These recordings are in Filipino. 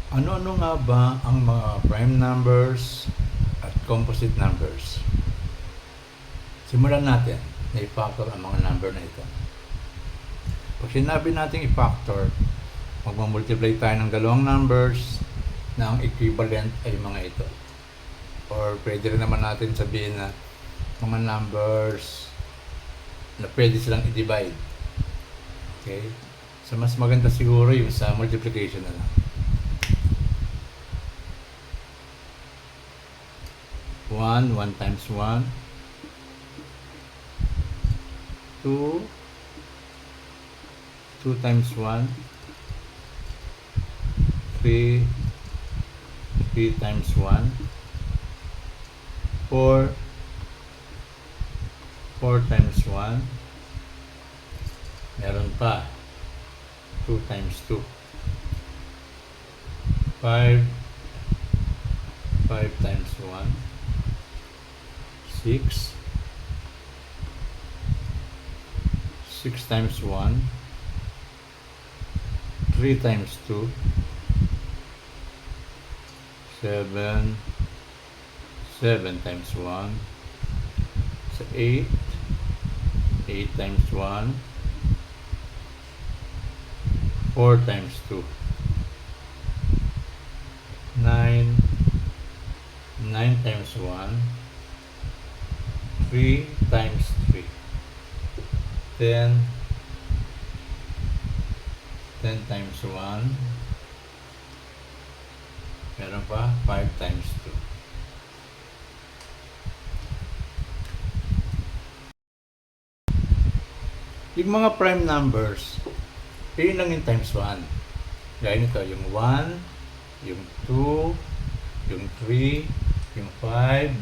Ano-ano nga ba ang mga prime numbers at composite numbers? Simulan natin na i-factor ang mga number na ito. Pag sinabi natin i-factor, magmamultiply tayo ng dalawang numbers na ang equivalent ay mga ito. Or pwede rin naman natin sabihin na mga numbers na pwede silang i-divide. Okay? So mas maganda siguro yung sa multiplication na lang. 1 times 1, 2 times 1, 3 times 1, 4 times 1, meron pa 2 times 2, 5 times 1, 6 times 1, 3 times 2, 7 times 1, so 8 times 1, 4 times 2, 9 times 1, 3 times 3, 10 times 1, meron pa 5 times 2. Yung mga prime numbers, yun lang yung times 1. Gaya nito, yung 1, yung 2, yung 3, yung 5,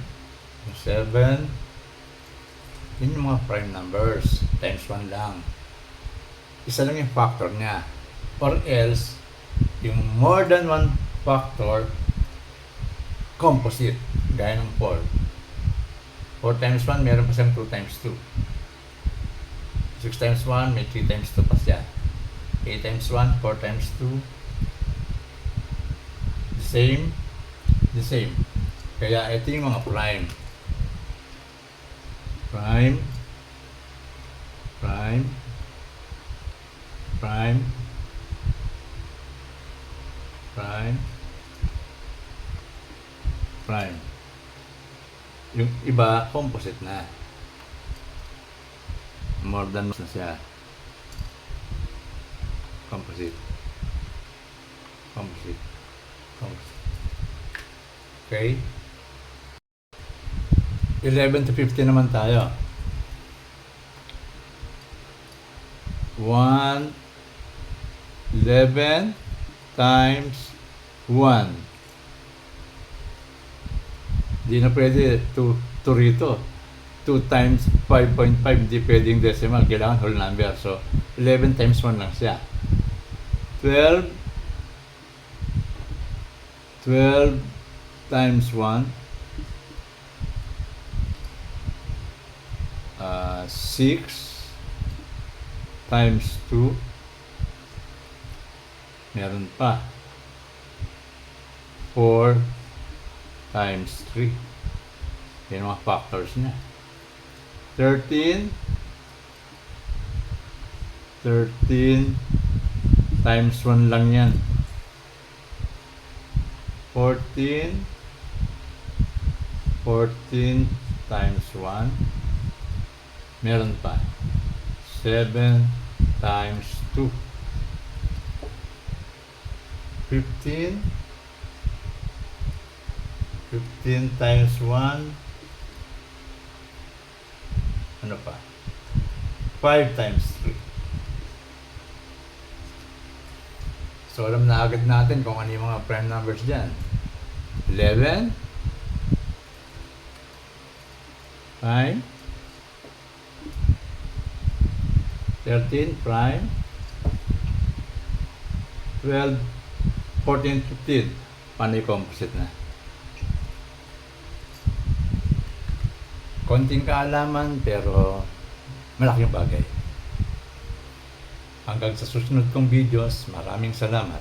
yung 7. Yun yung mga prime numbers. Times 1 lang. Isa lang yung factor niya. Or else, yung more than one factor, composite. Gaya ng 4. 4 times 1, meron pa siyang 2 times 2. 6 times 1, may 3 times 2 pa siya. 8 times 1, 4 times 2. The same. Kaya ito yung mga prime. Prime. Yung iba, composite na. More than na siya. Composite. Okay? 11 to 50 naman tayo. 11 times 1. Di na pwede 2 rito. 2 times 5.5, di pwedeng decimal. Kailangan whole number. So, 11 times 1 lang siya. 12 times 1. 6 times 2. Meron pa. 4 times 3. Yan mga factors niya. 13 times 1 lang yan. 14 times 1. Meron pa 7 times 2. 15 times 1. Ano pa? 5 times 3. So alam na agad natin kung ano yung mga prime numbers dyan. 11 prime, 13 prime, 12, 14, 15. Paano yung composite na? Konting kaalaman pero malaking bagay. Hanggang sa susunod kong videos, maraming salamat.